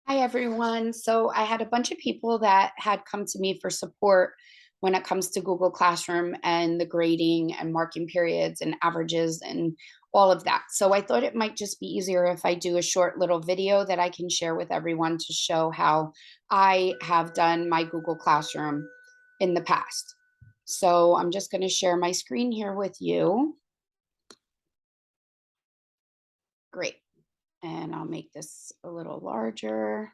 Hi, everyone. So I had a bunch of people that had come to me for support when it comes to Google Classroom and the grading and marking periods and averages and all of that. So I thought it might just be easier if I do a short little video that I can share with everyone to show how I have done my Google Classroom in the past. So I'm just going to share my screen here with you. Great. And I'll make this a little larger.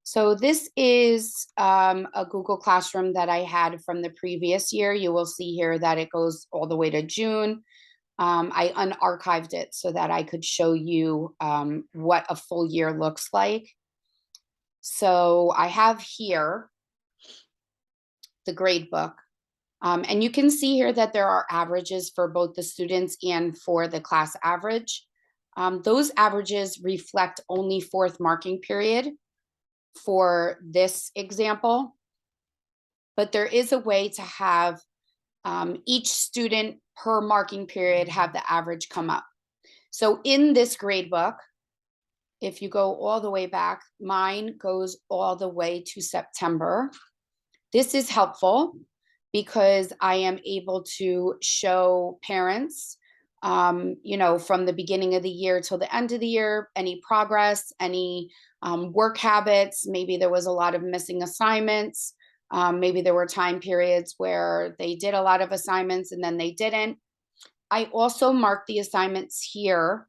So this is a Google Classroom that I had from the previous year. You will see here that it goes all the way to June. I unarchived it so that I could show you what a full year looks like. So I have here the grade book. And you can see here that there are averages for both the students and for the class average. Those averages reflect only fourth marking period for this example, but there is a way to have each student per marking period have the average come up. So in this grade book, if you go all the way back, mine goes all the way to September. This is helpful because I am able to show parents, from the beginning of the year till the end of the year, any progress, any work habits. Maybe there was a lot of missing assignments. Maybe there were time periods where they did a lot of assignments and then they didn't. I also mark the assignments here.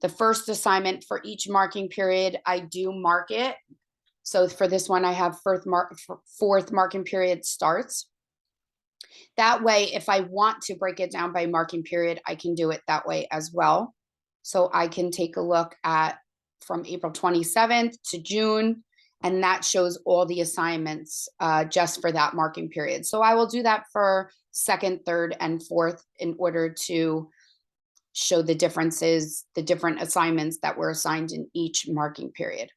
The first assignment for each marking period, I do mark it. So for this one, I have fourth marking period starts. That way, if I want to break it down by marking period, I can do it that way as well. So I can take a look at from April 27th to June, and that shows all the assignments just for that marking period. So I will do that for second, third, and fourth in order to show the differences, the different assignments that were assigned in each marking period.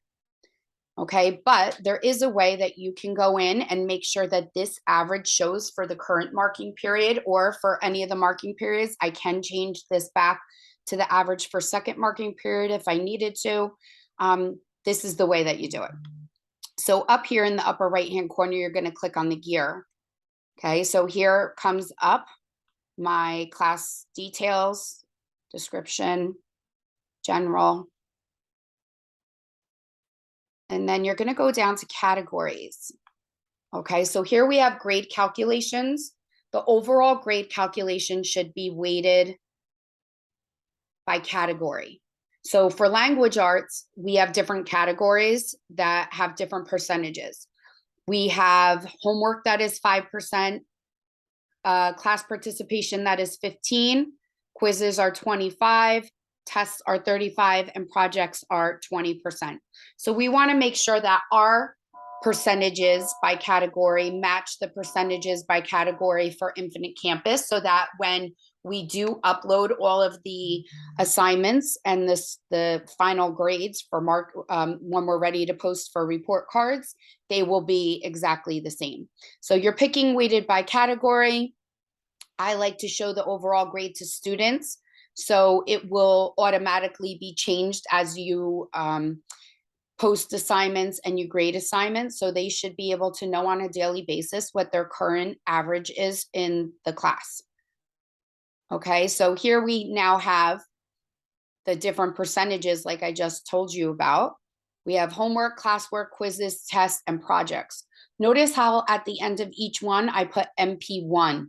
Okay, but there is a way that you can go in and make sure that this average shows for the current marking period or for any of the marking periods. I can change this back to the average for second marking period if I needed to. This is the way that you do it. So up here in the upper right-hand corner, you're going to click on the gear. Okay, so here comes up my class details, description, general. And then you're going to go down to categories. Okay, so here we have grade calculations. The overall grade calculation should be weighted by category. So for language arts, we have different categories that have different percentages. We have homework that is 5%, class participation that is 15, quizzes are 25, tests are 35, and projects are 20%. So we want to make sure that our percentages by category match the percentages by category for Infinite Campus so that when we do upload all of the assignments and the final grades for mark when we're ready to post for report cards, they will be exactly the same. So you're picking weighted by category. I like to show the overall grade to students. So it will automatically be changed as you post assignments and you grade assignments. So they should be able to know on a daily basis what their current average is in the class. Okay, so here we now have the different percentages like I just told you about. We have homework, classwork, quizzes, tests, and projects. Notice how at the end of each one, I put MP1.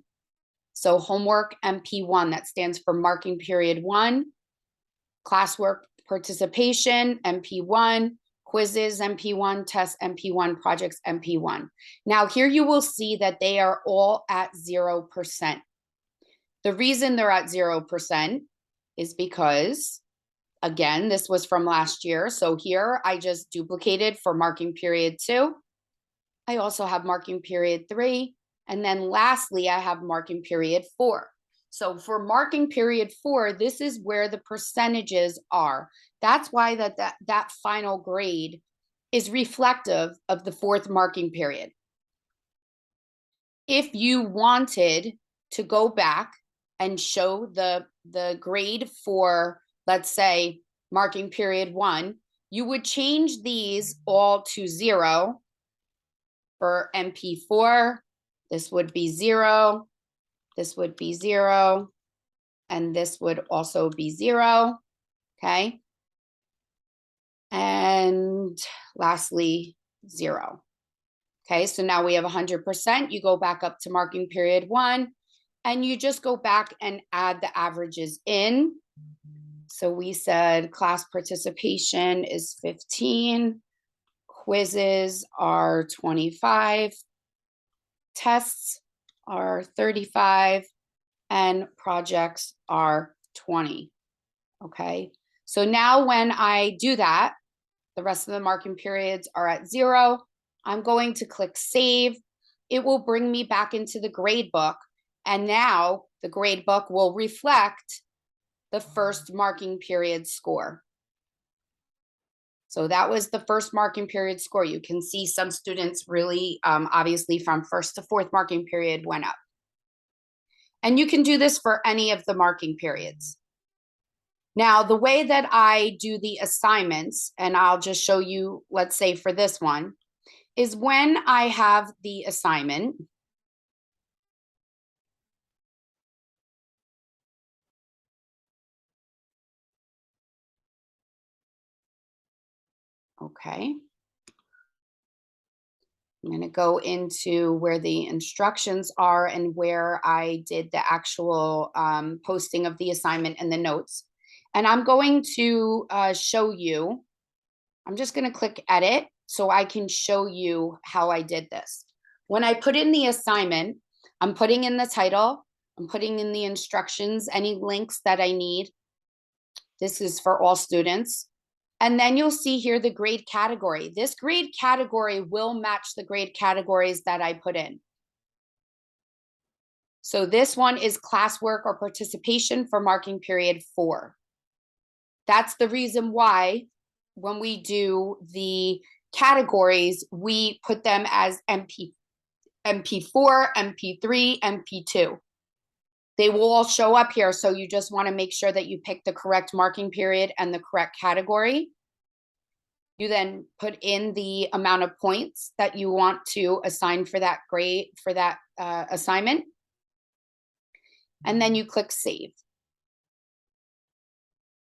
So homework MP1, that stands for marking period 1, classwork participation MP1, quizzes MP1, tests MP1, projects MP1. Now here you will see that they are all at 0%. The reason they're at 0% is because, again, this was from last year. So here I just duplicated for marking period 2. I also have marking period 3. And then lastly, I have marking period 4. So for marking period 4, this is where the percentages are. That's why that final grade is reflective of the fourth marking period. If you wanted to go back and show the grade for, let's say, marking period 1, you would change these all to 0 for MP4. This would be 0, this would be 0, and this would also be 0, okay? And lastly, 0. Okay, so now we have 100%. You go back up to marking period 1, and you just go back and add the averages in. So we said class participation is 15, quizzes are 25, tests are 35, and projects are 20. Okay, so now when I do that, the rest of the marking periods are at 0. I'm going to click save. It will bring me back into the gradebook. And now the gradebook will reflect the first marking period score. So that was the first marking period score. You can see some students really, obviously from first to fourth marking period went up. And you can do this for any of the marking periods. Now, the way that I do the assignments, and I'll just show you, let's say for this one, is when I have the assignment, okay. I'm going to go into where the instructions are and where I did the actual posting of the assignment and the notes. And I'm going to show you, I'm just going to click edit so I can show you how I did this. When I put in the assignment, I'm putting in the title, I'm putting in the instructions, any links that I need. This is for all students. And then you'll see here the grade category. This grade category will match the grade categories that I put in. So this one is classwork or participation for marking period 4. That's the reason why when we do the categories, we put them as MP4, MP3, MP2. They will all show up here, so you just want to make sure that you pick the correct marking period and the correct category. You then put in the amount of points that you want to assign for that grade, for that assignment. And then you click save.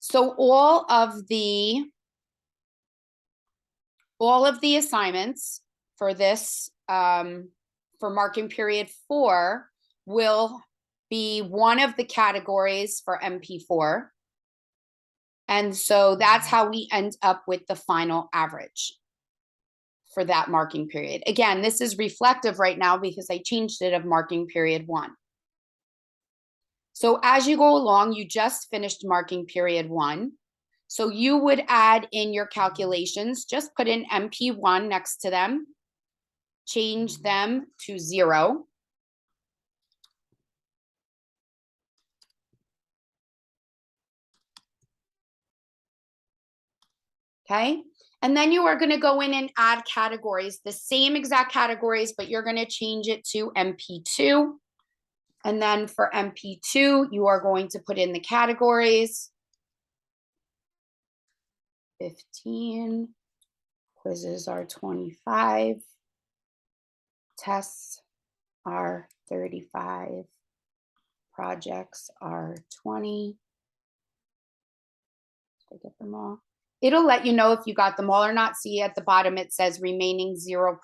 So all of the assignments for this, for marking period 4 will be one of the categories for MP4. And so that's how we end up with the final average for that marking period. Again, this is reflective right now because I changed it of marking period 1. So as you go along, you just finished marking period 1. So you would add in your calculations, just put in MP1 next to them, change them to 0. Okay, and then you are going to go in and add categories, the same exact categories, but you're going to change it to MP2. And then for MP2, you are going to put in the categories. 15, quizzes are 25, tests are 35, projects are 20. Did I get them all? It'll let you know if you got them all or not. See at the bottom, it says remaining 0%.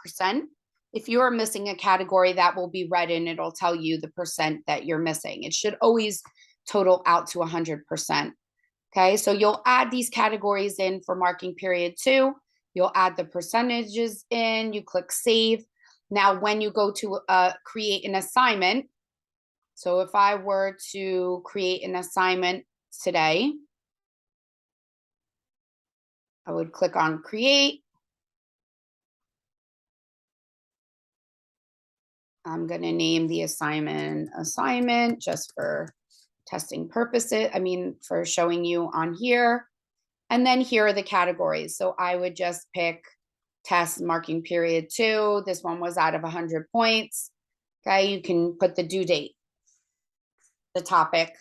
If you are missing a category, that will be red and it'll tell you the percent that you're missing. It should always total out to 100%. Okay, so you'll add these categories in for marking period 2. You'll add the percentages in, you click save. Now, when you go to create an assignment, so if I were to create an assignment today, I would click on create. I'm going to name the assignment just for testing purposes. I mean, for showing you on here. And then here are the categories. So I would just pick test marking period 2. This one was out of 100 points. Okay, you can put the due date, the topic,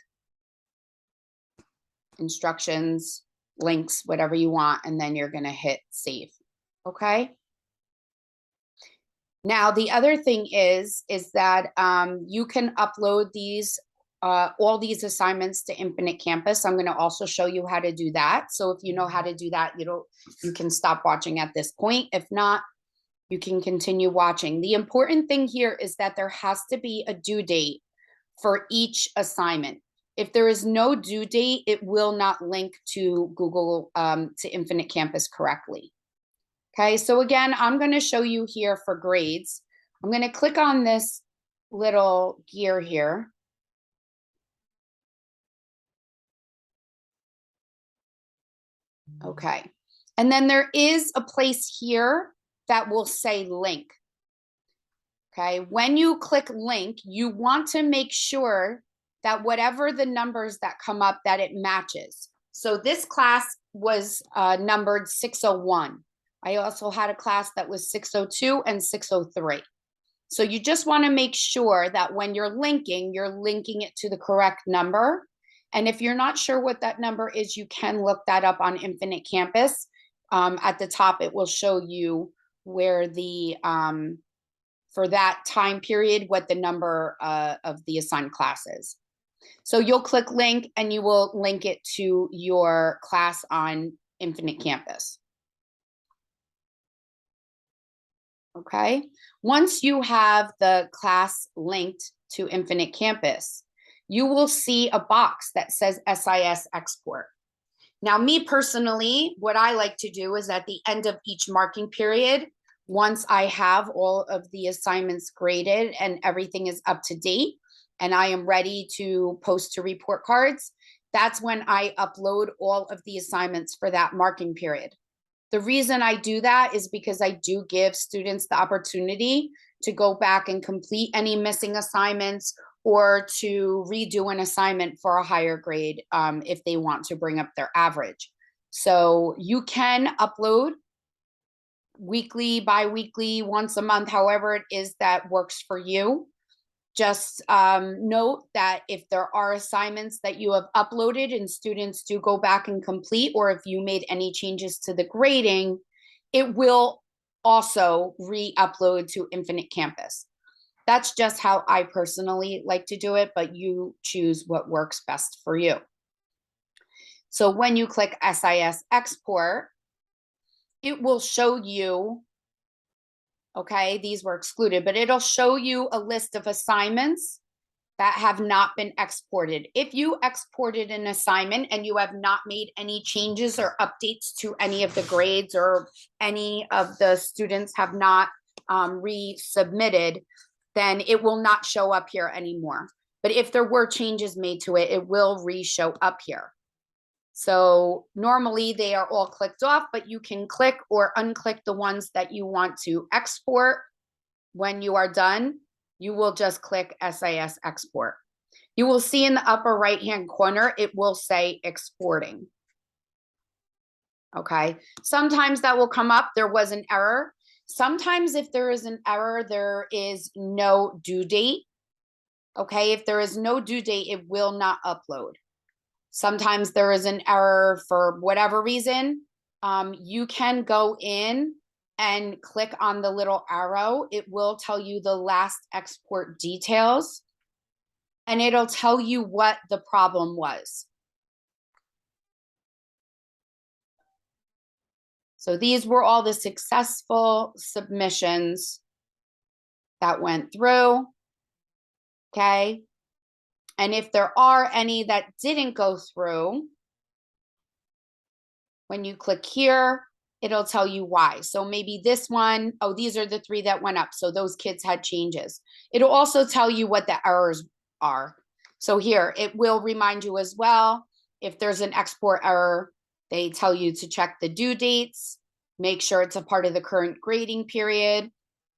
instructions, links, whatever you want, and then you're going to hit save. Okay. Now, the other thing is that you can upload these, all these assignments to Infinite Campus. I'm going to also show you how to do that. So if you know how to do that, you can stop watching at this point. If not, you can continue watching. The important thing here is that there has to be a due date for each assignment. If there is no due date, it will not link to Google, to Infinite Campus correctly. Okay, so again, I'm going to show you here for grades. I'm going to click on this little gear here. Okay, and then there is a place here that will say link. Okay, when you click link, you want to make sure that whatever the numbers that come up, that it matches. So this class was numbered 601. I also had a class that was 602 and 603. So you just want to make sure that when you're linking it to the correct number. And if you're not sure what that number is, you can look that up on Infinite Campus. At the top, it will show you where the, for that time period, what the number of the assigned class is. So you'll click link and you will link it to your class on Infinite Campus. Okay, once you have the class linked to Infinite Campus, you will see a box that says SIS export. Now, me personally, what I like to do is at the end of each marking period, once I have all of the assignments graded and everything is up to date, and I am ready to post to report cards, that's when I upload all of the assignments for that marking period. The reason I do that is because I do give students the opportunity to go back and complete any missing assignments or to redo an assignment for a higher grade if they want to bring up their average. So you can upload weekly, bi-weekly, once a month, however it is that works for you. Just note that if there are assignments that you have uploaded and students do go back and complete, or if you made any changes to the grading, it will also re-upload to Infinite Campus. That's just how I personally like to do it, but you choose what works best for you. So when you click SIS export, it will show you, okay, these were excluded, but it'll show you a list of assignments that have not been exported. If you exported an assignment and you have not made any changes or updates to any of the grades, or any of the students have not resubmitted, then it will not show up here anymore. But if there were changes made to it, it will re-show up here. So normally they are all clicked off, but you can click or unclick the ones that you want to export. When you are done, you will just click SIS export. You will see in the upper right-hand corner, it will say exporting. Okay, sometimes that will come up, there was an error. Sometimes if there is an error, there is no due date. Okay, if there is no due date, it will not upload. Sometimes there is an error for whatever reason. You can go in and click on the little arrow. It will tell you the last export details, and it'll tell you what the problem was. So these were all the successful submissions that went through. Okay. And if there are any that didn't go through, when you click here, it'll tell you why. So maybe this one, oh, these are the 3 that went up. So those kids had changes. It'll also tell you what the errors are. So here, it will remind you as well, if there's an export error, they tell you to check the due dates, make sure it's a part of the current grading period.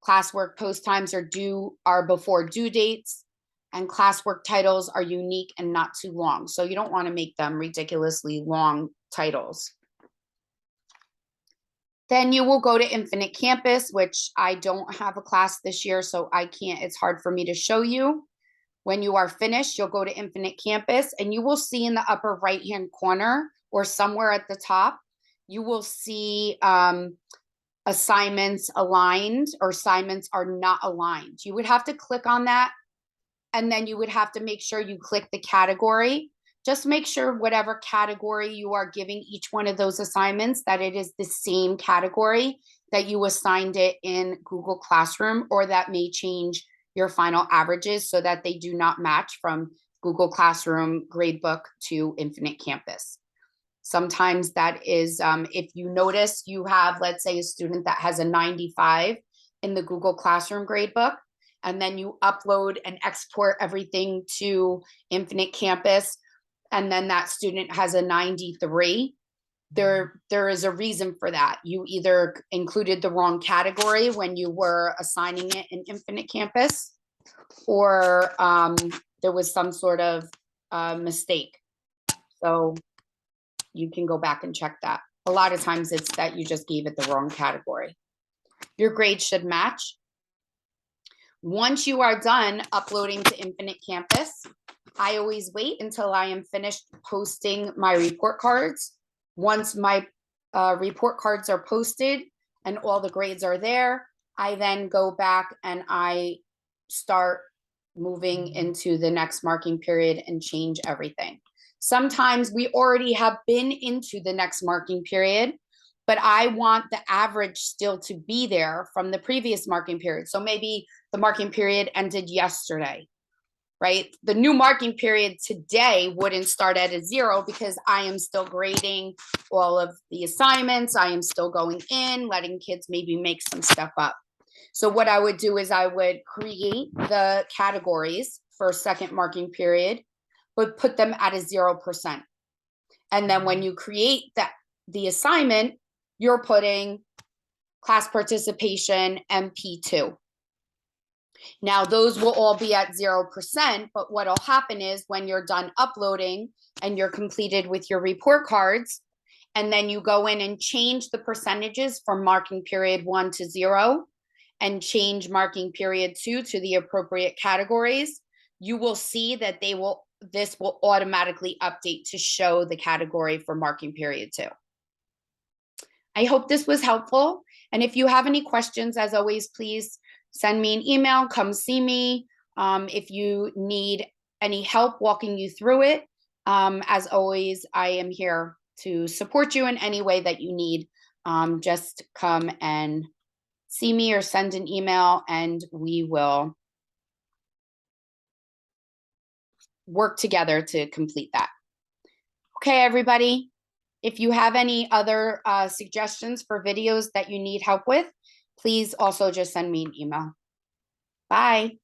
Classwork post times are before due dates, and classwork titles are unique and not too long. So you don't want to make them ridiculously long titles. Then you will go to Infinite Campus, which I don't have a class this year, so I can't, it's hard for me to show you. When you are finished, you'll go to Infinite Campus and you will see in the upper right-hand corner or somewhere at the top, you will see assignments aligned or assignments are not aligned. You would have to click on that, and then you would have to make sure you click the category. Just make sure whatever category you are giving each one of those assignments, that it is the same category that you assigned it in Google Classroom, or that may change your final averages so that they do not match from Google Classroom Gradebook to Infinite Campus. Sometimes that is, if you notice you have, let's say, a student that has a 95 in the Google Classroom Gradebook, and then you upload and export everything to Infinite Campus, and then that student has a 93, there is a reason for that. You either included the wrong category when you were assigning it in Infinite Campus, or there was some sort of mistake. So you can go back and check that. A lot of times it's that you just gave it the wrong category. Your grade should match. Once you are done uploading to Infinite Campus, I always wait until I am finished posting my report cards. Once my report cards are posted and all the grades are there, I then go back and I start moving into the next marking period and change everything. Sometimes we already have been into the next marking period, but I want the average still to be there from the previous marking period. So maybe the marking period ended yesterday, right? The new marking period today wouldn't start at a 0 because I am still grading all of the assignments. I am still going in, letting kids maybe make some stuff up. So what I would do is I would create the categories for a second marking period, but put them at a 0%. And then when you create the assignment, you're putting class participation MP2. Now those will all be at 0%, but what'll happen is when you're done uploading and you're completed with your report cards, and then you go in and change the percentages from marking period 1 to 0 and change marking period 2 to the appropriate categories, you will see that this will automatically update to show the category for marking period 2. I hope this was helpful. And if you have any questions, as always, please send me an email, come see me. If you need any help walking you through it, as always, I am here to support you in any way that you need. Just come and see me or send an email and we will work together to complete that. Okay, everybody. If you have any other suggestions for videos that you need help with, please also just send me an email. Bye.